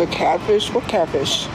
The catfish? What catfish?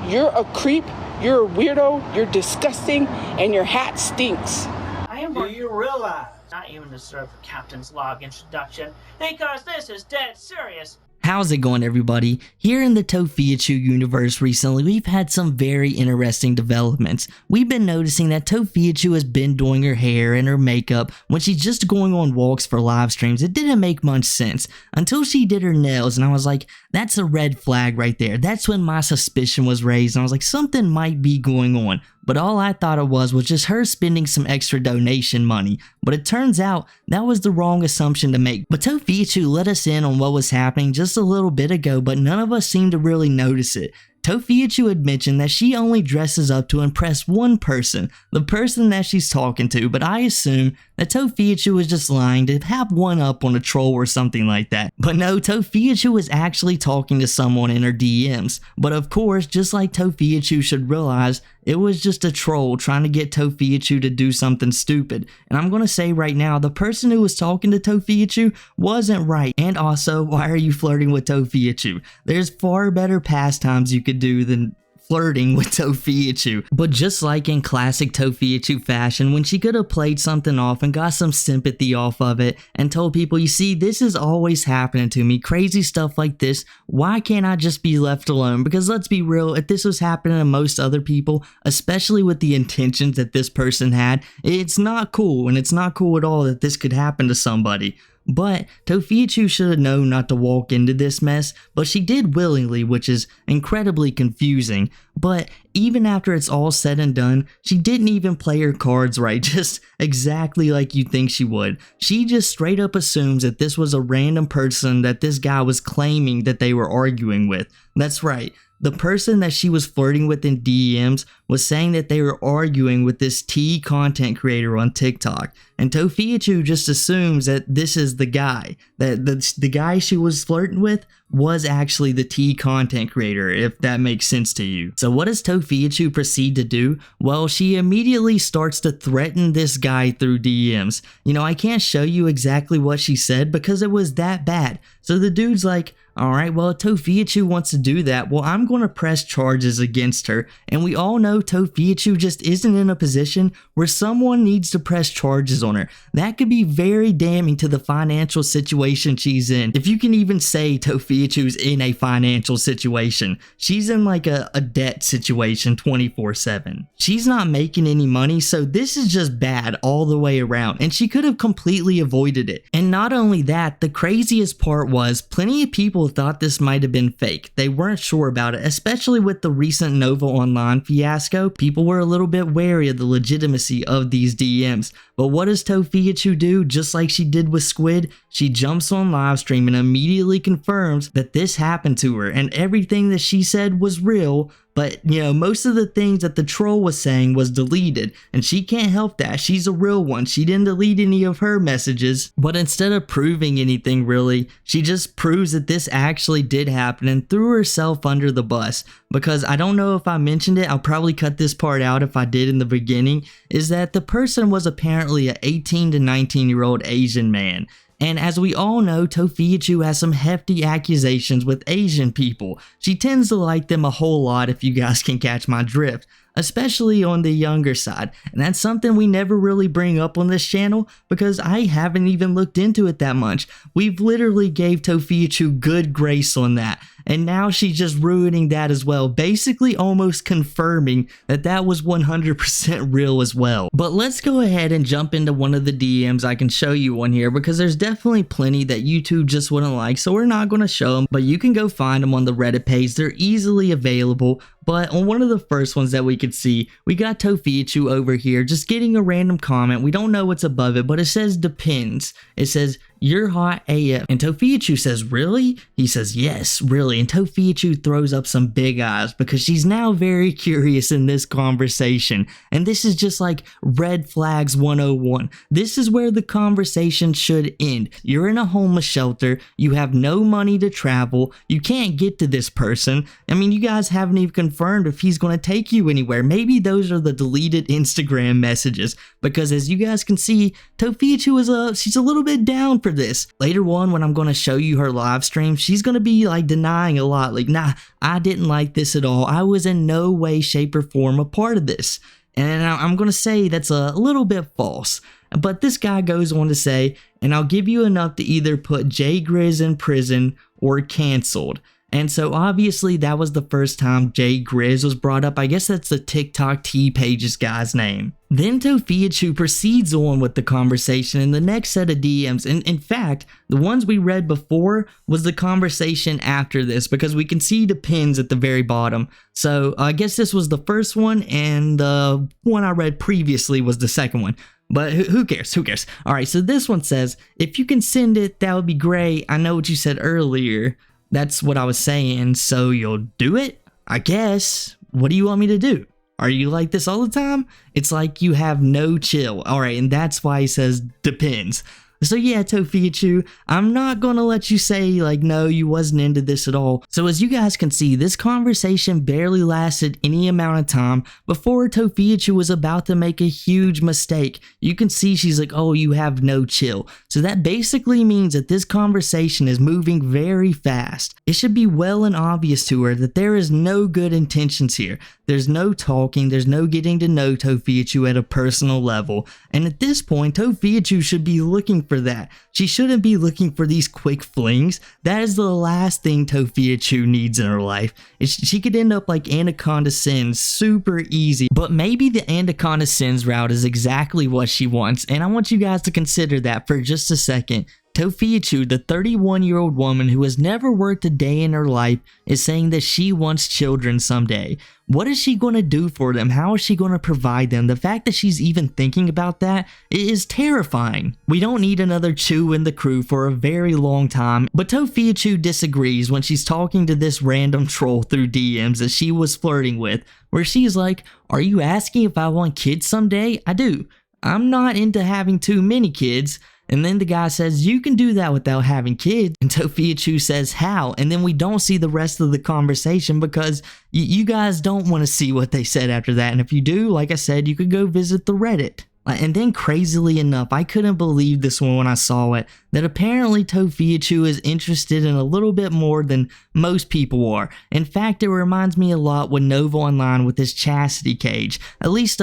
You're a creep, you're a weirdo, you're disgusting, and your hat stinks. Do you realize I even deserve a captain's log introduction because this is dead serious. How's it going, everybody? Here in the Tophiachu universe recently, we've had some very interesting developments. We've been noticing that Tophiachu has been doing her hair and her makeup when she's just going on walks for live streams. It didn't make much sense until she did her nails, and I was like, that's a red flag right there. That's when my suspicion was raised, and I was like, something might be going on. But all I thought it was just her spending some extra donation money. But it turns out that was the wrong assumption to make. But Tophiachu let us in on what was happening just a little bit ago, but none of us seemed to really notice it. Tophiachu had mentioned that she only dresses up to impress one person, the person that she's talking to, but I assume that Tophiachu was just lying to have one up on a troll or something like that. But no, Tophiachu was actually talking to someone in her DMs. But of course, just like Tophiachu should realize, it was just a troll trying to get Tophiachu to do something stupid. And I'm gonna say right now, the person who was talking to Tophiachu wasn't right. And also, why are you flirting with Tophiachu? There's far better pastimes you could do than flirting with Tophiachu. But just like in classic Tophiachu fashion, when she could have played something off and got some sympathy off of it and told people, you see, this is always happening to me, crazy stuff like this, why can't I just be left alone? Because let's be real, if this was happening to most other people, especially with the intentions that this person had, it's not cool, and it's not cool at all that this could happen to somebody. But Tophiachu should have known not to walk into this mess, but she did willingly, which is incredibly confusing. But even after it's all said and done, she didn't even play her cards right, just exactly like you'd think she would. She just straight up assumes that this was a random person that this guy was claiming that they were arguing with. That's right. The person that she was flirting with in DMs was saying that they were arguing with this T content creator on TikTok. And Tophiachu just assumes that this is the guy. That the guy she was flirting with was actually the T content creator, if that makes sense to you. So what does Tophiachu proceed to do? Well, she immediately starts to threaten this guy through DMs. You know, I can't show you exactly what she said because it was that bad. So the dude's like, alright, well, Tophiachu wants to do that. Well, I'm going to press charges against her. And we all know Tophiachu just isn't in a position where someone needs to press charges on her. That could be very damning to the financial situation she's in. If you can even say Tophiachu's in a financial situation. She's in like a debt situation 24/7. She's not making any money, so this is just bad all the way around. And she could have completely avoided it. And not only that, the craziest part was plenty of people thought this might have been fake. They weren't sure about it, especially with the recent Nova Online fiasco. People were a little bit wary of the legitimacy of these DMs. But what does Tophiachu do? Just like she did with Squid, she jumps on live stream and immediately confirms that this happened to her and everything that she said was real. But, you know, most of the things that the troll was saying was deleted, and she can't help that. She's a real one. She didn't delete any of her messages. But instead of proving anything really, she just proves that this actually did happen and threw herself under the bus. Because I don't know if I mentioned it, I'll probably cut this part out if I did in the beginning, is that the person was apparently an 18 to 19-year-old Asian man. And as we all know, Tophiachu has some hefty accusations with Asian people. She tends to like them a whole lot, if you guys can catch my drift, especially on the younger side. And that's something we never really bring up on this channel because I haven't even looked into it that much. We've literally gave Tophiachu good grace on that. And now she's just ruining that as well, basically almost confirming that that was 100% real as well. But let's go ahead and jump into one of the DMs. I can show you one here because there's definitely plenty that YouTube just wouldn't like, so we're not going to show them, but you can go find them on the Reddit page. They're easily available. But on one of the first ones that we could see, we got Tophiachu over here just getting a random comment. We don't know what's above it, but it says depends. It says, you're hot AF. And Tophiachu says, really? He says, yes, really. And Tophiachu throws up some big eyes because she's now very curious in this conversation. And this is just like red flags 101. This is where the conversation should end. You're in a homeless shelter. You have no money to travel. You can't get to this person. I mean, you guys haven't even confirmed if he's going to take you anywhere. Maybe those are the deleted Instagram messages. Because as you guys can see, Tophiachu she's a little bit down for for this. Later on, when I'm going to show you her live stream, she's going to be like denying a lot. Like, nah, I didn't like this at all. I was in no way, shape, or form a part of this. And I'm going to say that's a little bit false. But this guy goes on to say, and I'll give you enough to either put Jay Grizz in prison or canceled. And so obviously that was the first time Jay Grizz was brought up. I guess that's the TikTok T Pages guy's name. Then Tophiachu proceeds on with the conversation in the next set of DMs. And in fact, the ones we read before was the conversation after this, because we can see the pins at the very bottom. So I guess this was the first one, and the one I read previously was the second one. But who cares? Who cares? All right, so this one says, if you can send it, that would be great. I know what you said earlier. That's what I was saying. So you'll do it? I guess. What do you want me to do? Are you like this all the time? It's like you have no chill. All right, and that's why he says depends. So yeah, Tophiachu, I'm not gonna let you say like, no, you wasn't into this at all. So as you guys can see, this conversation barely lasted any amount of time before Tophiachu was about to make a huge mistake. You can see she's like, oh, you have no chill. So that basically means that this conversation is moving very fast. It should be well and obvious to her that there is no good intentions here. There's no talking, there's no getting to know Tophiachu at a personal level. And at this point, Tophiachu should be looking for that. She shouldn't be looking for these quick flings. That is the last thing Tophiachu needs in her life. She could end up like Anaconda Sins super easy, but maybe the Anaconda Sins route is exactly what she wants, and I want you guys to consider that for just a second. Tophiachu, the 31-year-old woman who has never worked a day in her life, is saying that she wants children someday. What is she going to do for them? How is she going to provide them? The fact that she's even thinking about that is terrifying. We don't need another Chu in the crew for a very long time, but Tophiachu disagrees when she's talking to this random troll through DMs that she was flirting with, where she's like, are you asking if I want kids someday? I do. I'm not into having too many kids. And then the guy says, you can do that without having kids. And Tophiachu says, how? And then we don't see the rest of the conversation because you guys don't want to see what they said after that. And if you do, like I said, you could go visit the Reddit. And then crazily enough, I couldn't believe this one when I saw it, that apparently Tophiachu is interested in a little bit more than most people are. In fact, it reminds me a lot with Nova Online with his chastity cage, at least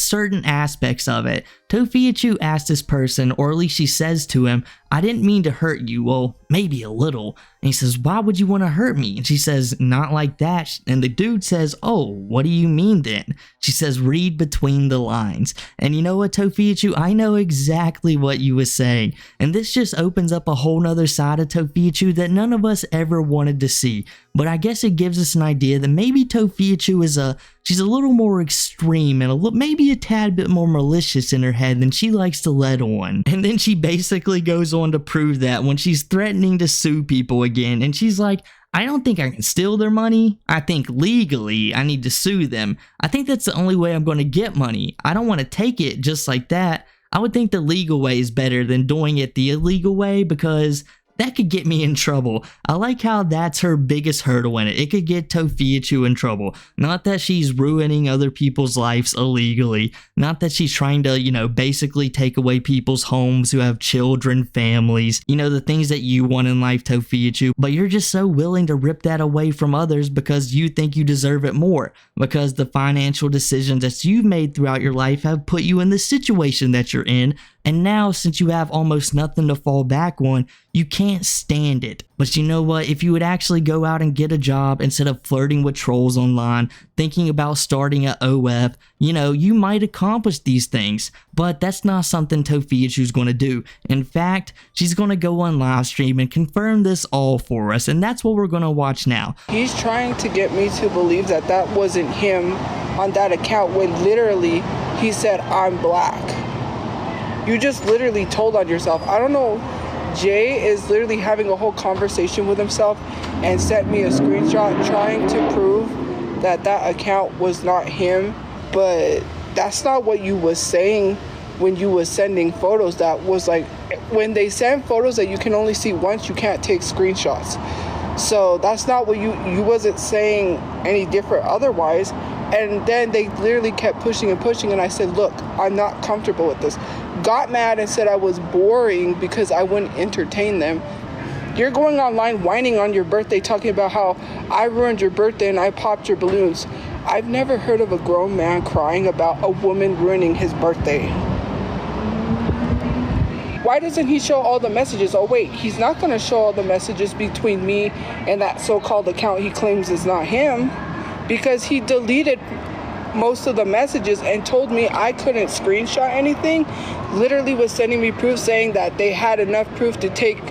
certain aspects of it. Tophiachu asked this person, or at least she says to him, I didn't mean to hurt you, well, maybe a little. And he says, why would you want to hurt me? And she says, not like that. And the dude says, oh, what do you mean then? She says, read between the lines. And you know what, Tophiachu, I know exactly what you was saying. And this just opens up a whole nother side of Tophiachu that none of us ever wanted to see. But I guess it gives us an idea that maybe Tophiachu is she's a little more extreme and maybe a tad bit more malicious in her head than she likes to let on. And then she basically goes on to prove that when she's threatening to sue people again, and she's like, I don't think I can steal their money. I think legally I need to sue them. I think that's the only way I'm going to get money. I don't want to take it just like that. I would think the legal way is better than doing it the illegal way because that could get me in trouble. I like how that's her biggest hurdle in it. It could get Tophiachu in trouble. Not that she's ruining other people's lives illegally. Not that she's trying to, basically take away people's homes who have children, families. The things that you want in life, Tophiachu. But you're just so willing to rip that away from others because you think you deserve it more. Because the financial decisions that you've made throughout your life have put you in the situation that you're in. And now, since you have almost nothing to fall back on, you can't stand it. But you know what? If you would actually go out and get a job instead of flirting with trolls online, thinking about starting an OF, you might accomplish these things. But that's not something Tophiachu's going to do. In fact, she's going to go on live stream and confirm this all for us. And that's what we're going to watch now. He's trying to get me to believe that that wasn't him on that account when literally he said, I'm black. You just literally told on yourself. I don't know. Jay is literally having a whole conversation with himself and sent me a screenshot trying to prove that that account was not him. But that's not what you was saying when you was sending photos. That was like, when they send photos that you can only see once, you can't take screenshots. So that's not what you wasn't saying any different otherwise. And then they literally kept pushing and pushing, and I said, look, I'm not comfortable with this. got mad and said I was boring because I wouldn't entertain them. You're going online whining on your birthday, talking about how I ruined your birthday and I popped your balloons. I've never heard of a grown man crying about a woman ruining his birthday. Why doesn't he show all the messages? Oh wait, he's not going to show all the messages between me and that so-called account he claims is not him, because he deleted most of the messages and told me I couldn't screenshot anything. Literally was sending me proof saying that they had enough proof to take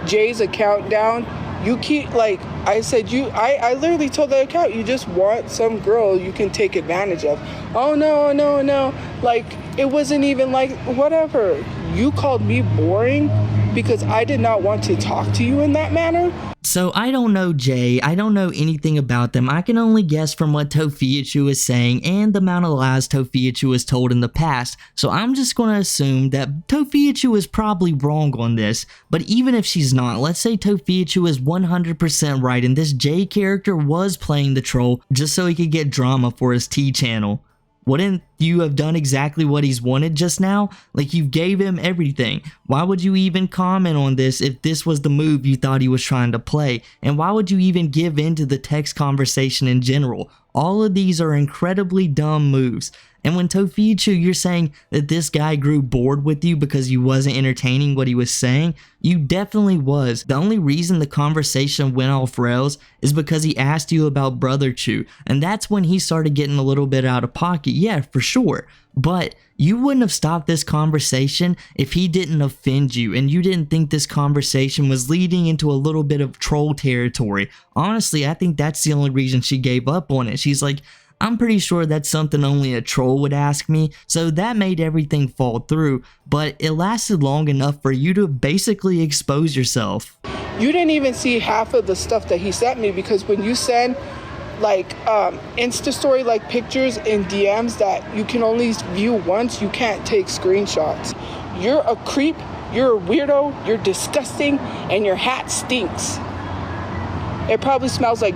Jay's account down. You keep, like I said, I literally told the account, you just want some girl you can take advantage of. Oh no, like it wasn't even like, whatever. You called me boring because I did not want to talk to you in that manner. So I don't know Jay, I don't know anything about them. I can only guess from what Tophiachu is saying and the amount of lies Tophiachu has told in the past. So I'm just going to assume that Tophiachu is probably wrong on this. But even if she's not, let's say Tophiachu is 100% right and this Jay character was playing the troll just so he could get drama for his T channel. Wouldn't you have done exactly what he's wanted just now? Like, you gave him everything. Why would you even comment on this if this was the move you thought he was trying to play? And why would you even give in to the text conversation in general? All of these are incredibly dumb moves. And when Tophiachu, you're saying that this guy grew bored with you because you wasn't entertaining what he was saying, you definitely was. The only reason the conversation went off rails is because he asked you about Brother Chu, and that's when he started getting a little bit out of pocket, yeah, for sure. But you wouldn't have stopped this conversation if he didn't offend you and you didn't think this conversation was leading into a little bit of troll territory. Honestly, I think that's the only reason she gave up on it. She's like, I'm pretty sure that's something only a troll would ask me, so that made everything fall through, but it lasted long enough for you to basically expose yourself. You didn't even see half of the stuff that he sent me, because when you send like Insta story like pictures in DMs that you can only view once, you can't take screenshots. You're a creep, you're a weirdo, you're disgusting, and your hat stinks. It probably smells like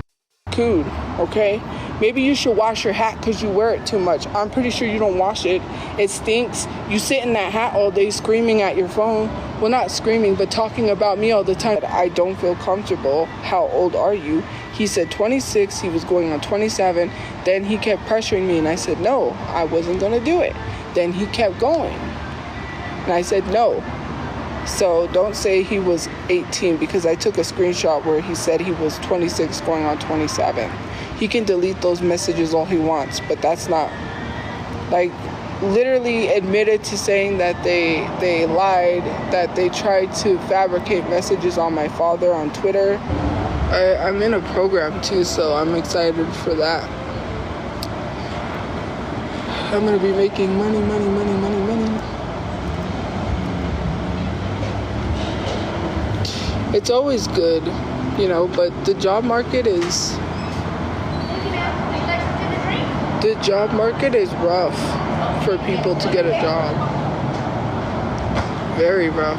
coon, okay? Maybe you should wash your hat because you wear it too much. I'm pretty sure you don't wash it. It stinks. You sit in that hat all day screaming at your phone. Well, not screaming, but talking about me all the time. I don't feel comfortable. How old are you? He said 26. He was going on 27. Then he kept pressuring me, and I said, no, I wasn't going to do it. Then he kept going. And I said, no. So don't say he was 18, because I took a screenshot where he said he was 26 going on 27. He can delete those messages all he wants, but that's not, like, literally admitted to saying that they lied, that they tried to fabricate messages on my father on Twitter. I'm in a program too, so I'm excited for that. I'm gonna be making money. It's always good, you know, but the job market is rough for people to get a job. Very rough.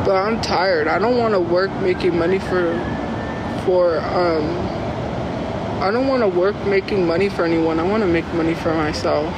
But I'm tired. I don't want to work making money I don't want to work making money for anyone. I want to make money for myself.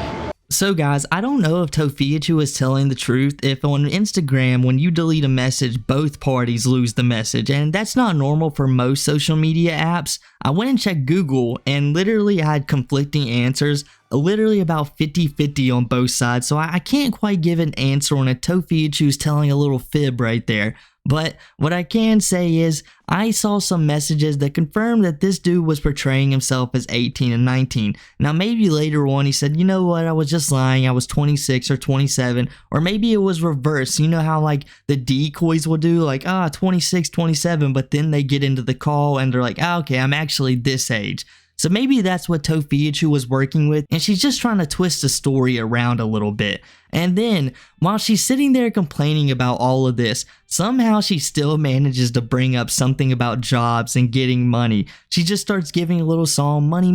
So guys, I don't know if Tophiachu is telling the truth, if on Instagram when you delete a message both parties lose the message, and that's not normal for most social media apps. I went and checked Google and literally I had conflicting answers, literally about 50-50 on both sides, so I can't quite give an answer on it. Tophiachu's telling a little fib right there. But what I can say is I saw some messages that confirmed that this dude was portraying himself as 18 and 19. Now maybe later on he said, you know what, I was just lying, I was 26 or 27, or maybe it was reversed. You know how like the decoys will do, like 26, 27, but then they get into the call and they're like, okay, I'm actually this age. So maybe that's what Tophiachu was working with, and she's just trying to twist the story around a little bit. And then, while she's sitting there complaining about all of this, somehow she still manages to bring up something about jobs and getting money. She just starts giving a little song, money,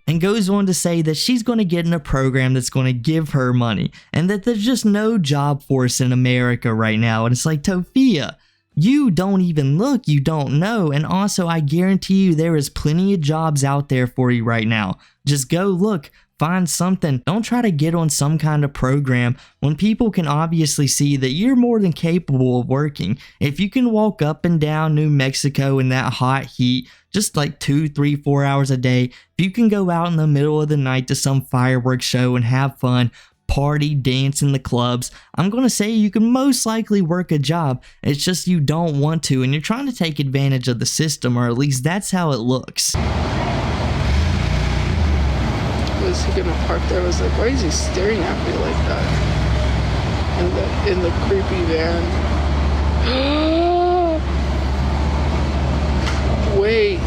and goes on to say that she's going to get in a program that's going to give her money, and that there's just no job force in America right now. And it's like, Tofia, you don't even look, you don't know, and also I guarantee you there is plenty of jobs out there for you right now. Just go look, find something. Don't try to get on some kind of program when people can obviously see that you're more than capable of working. If you can walk up and down New Mexico in that hot heat, just like 2, 3, 4 hours a day, if you can go out in the middle of the night to some fireworks show and have fun, party, dance in the clubs, I'm going to say you can most likely work a job. It's just you don't want to, and you're trying to take advantage of the system, or at least that's how it looks. Was he gonna park there? I was like, why is he staring at me like that? In the creepy van. Wait.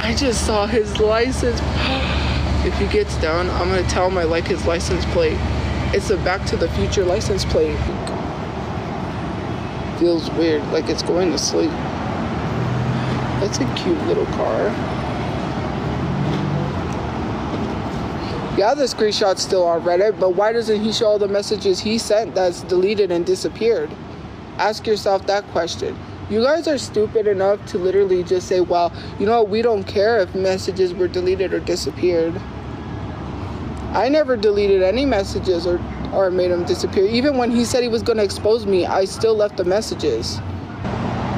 I just saw his license. If he gets down, I'm gonna tell him I like his license plate. It's a Back to the Future license plate. Feels weird, like it's going to sleep. That's a cute little car. Yeah, the screenshot's still on Reddit, but why doesn't he show all the messages he sent that's deleted and disappeared? Ask yourself that question. You guys are stupid enough to literally just say, well, you know what, we don't care if messages were deleted or disappeared. I never deleted any messages or made them disappear. Even when he said he was going to expose me, I still left the messages.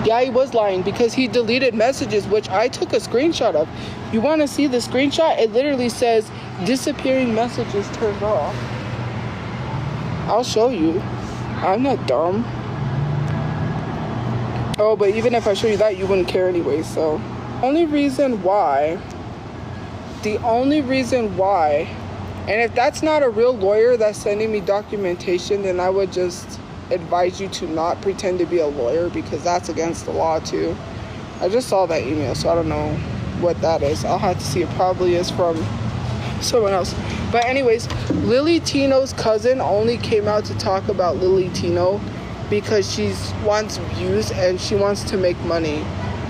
Yeah, he was lying because he deleted messages, which I took a screenshot of. You want to see the screenshot? It literally says, disappearing messages turned off. I'll show you. I'm not dumb. Oh, but even if I show you that, you wouldn't care anyway, so. The only reason why, and if that's not a real lawyer that's sending me documentation, then I would just advise you to not pretend to be a lawyer, because that's against the law too. I just saw that email, so I don't know what that is. I'll have to see. It probably is from someone else. But anyways, Lily Tino's cousin only came out to talk about Lily Tino because she wants views and she wants to make money.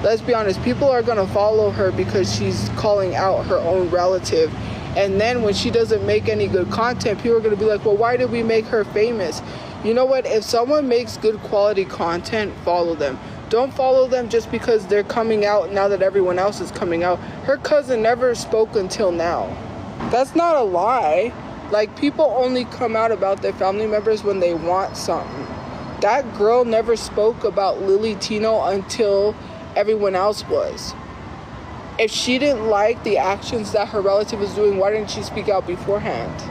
Let's be honest, people are going to follow her because she's calling out her own relative. And then when she doesn't make any good content, people are going to be like, well, why did we make her famous? You know what? If someone makes good quality content, follow them. Don't follow them just because they're coming out now that everyone else is coming out. Her cousin never spoke until now. That's not a lie. Like, people only come out about their family members when they want something. That girl never spoke about Lily Tino until everyone else was. If she didn't like the actions that her relative was doing, why didn't she speak out beforehand?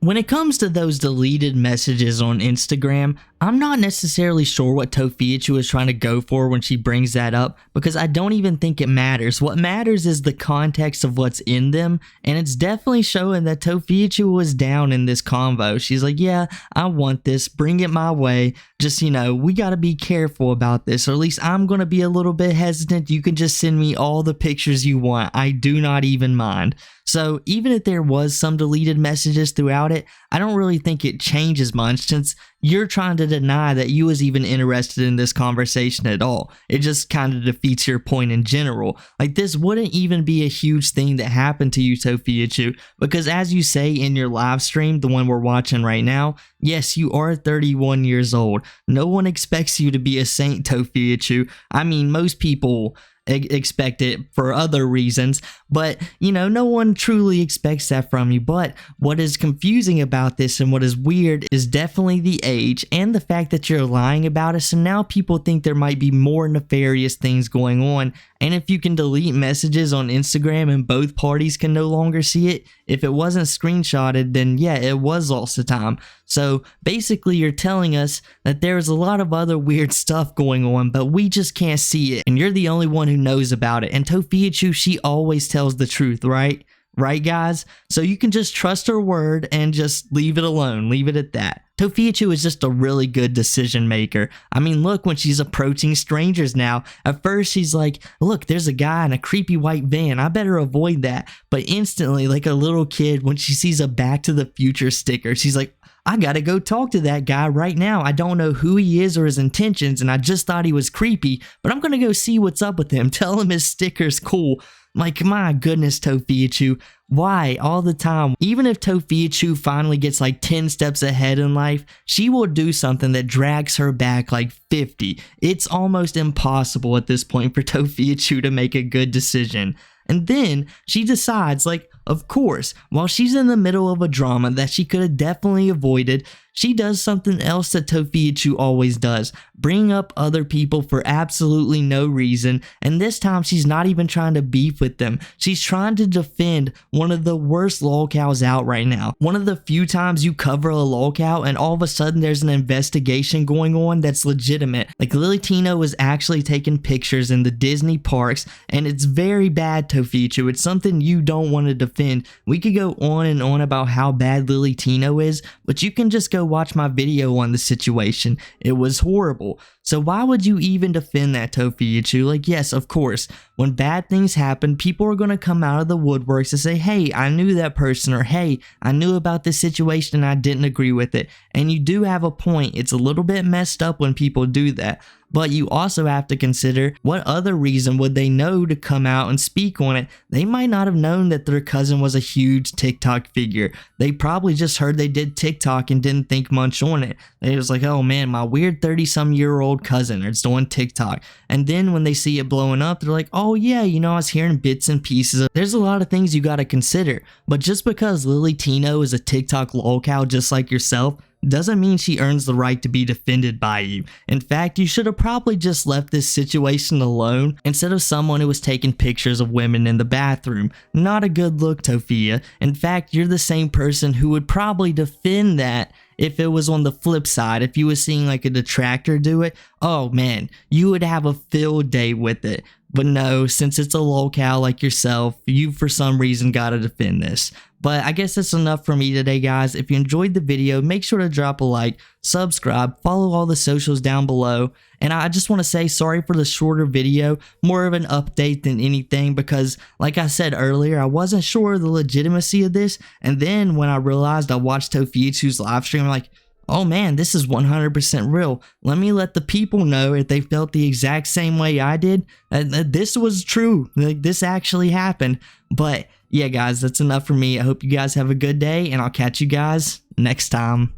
When it comes to those deleted messages on Instagram, I'm not necessarily sure what Tophiachu is trying to go for when she brings that up, because I don't even think it matters. What matters is the context of what's in them, and it's definitely showing that Tophiachu was down in this convo. She's like, yeah, I want this, bring it my way, just, you know, we gotta be careful about this, or at least I'm gonna be a little bit hesitant. You can just send me all the pictures you want, I do not even mind. So even if there was some deleted messages throughout it, I don't really think it changes much, since you're trying to deny that you was even interested in this conversation at all. It just kind of defeats your point in general. Like, this wouldn't even be a huge thing that happened to you, Tophiachu, because as you say in your live stream, the one we're watching right now, yes, you are 31 years old. No one expects you to be a saint, Tophiachu. I mean, most people expect it for other reasons, but you know, no one truly expects that from you. But what is confusing about this and what is weird is definitely the age and the fact that you're lying about it, so now people think there might be more nefarious things going on. And if you can delete messages on Instagram and both parties can no longer see it, if it wasn't screenshotted, then yeah, it was lost to time. So basically you're telling us that there's a lot of other weird stuff going on, but we just can't see it, and you're the only one who knows about it. And Tophiachu, she always tells the truth, right? Right, guys? So you can just trust her word and just leave it alone. Leave it at that. Tophiachu is just a really good decision maker. I mean, look, when she's approaching strangers now, at first she's like, look, there's a guy in a creepy white van, I better avoid that. But instantly, like a little kid, when she sees a Back to the Future sticker, she's like, I gotta go talk to that guy right now. I don't know who he is or his intentions, and I just thought he was creepy, but I'm gonna go see what's up with him. Tell him his sticker's cool. Like, my goodness, Tophiachu, why all the time? Even if Tophiachu finally gets like 10 steps ahead in life, she will do something that drags her back like 50. It's almost impossible at this point for Tophiachu to make a good decision. And then she decides, like, of course, while she's in the middle of a drama that she could have definitely avoided, she does something else that Tophiachu always does, bring up other people for absolutely no reason, and this time she's not even trying to beef with them. She's trying to defend one of the worst lolcows out right now. One of the few times you cover a lolcow and all of a sudden there's an investigation going on that's legitimate. Like, Lily Tino was actually taking pictures in the Disney parks, and it's very bad, Tophiachu. It's something you don't want to defend. We could go on and on about how bad Lily Tino is, but you can just go watch my video on the situation. It was horrible. So why would you even defend that, Tophiachu? Like, yes, of course, when bad things happen, people are going to come out of the woodworks and say, hey, I knew that person, or hey, I knew about this situation and I didn't agree with it. And you do have a point. It's a little bit messed up when people do that. But you also have to consider, what other reason would they know to come out and speak on it? They might not have known that their cousin was a huge TikTok figure. They probably just heard they did TikTok and didn't think much on it. They was like, oh man, my weird 30-some-year-old cousin is doing TikTok. And then when they see it blowing up, they're like, oh yeah, you know, I was hearing bits and pieces. There's a lot of things you got to consider. But just because Lily Tino is a TikTok lolcow just like yourself, doesn't mean she earns the right to be defended by you. In fact, you should have probably just left this situation alone instead of someone who was taking pictures of women in the bathroom. Not a good look, Tofia. In fact, you're the same person who would probably defend that if it was on the flip side. If you were seeing like a detractor do it, oh man, you would have a field day with it. But no, since it's a lolcow like yourself, you for some reason gotta defend this. But I guess that's enough for me today, guys. If you enjoyed the video, make sure to drop a like, subscribe, follow all the socials down below. And I just want to say sorry for the shorter video, more of an update than anything, because like I said earlier, I wasn't sure of the legitimacy of this. And then when I realized I watched Tophiachu's live stream, I'm like, oh man, this is 100% real. Let me let the people know if they felt the exact same way I did. This was true. Like, this actually happened. But yeah, guys, that's enough for me. I hope you guys have a good day, and I'll catch you guys next time.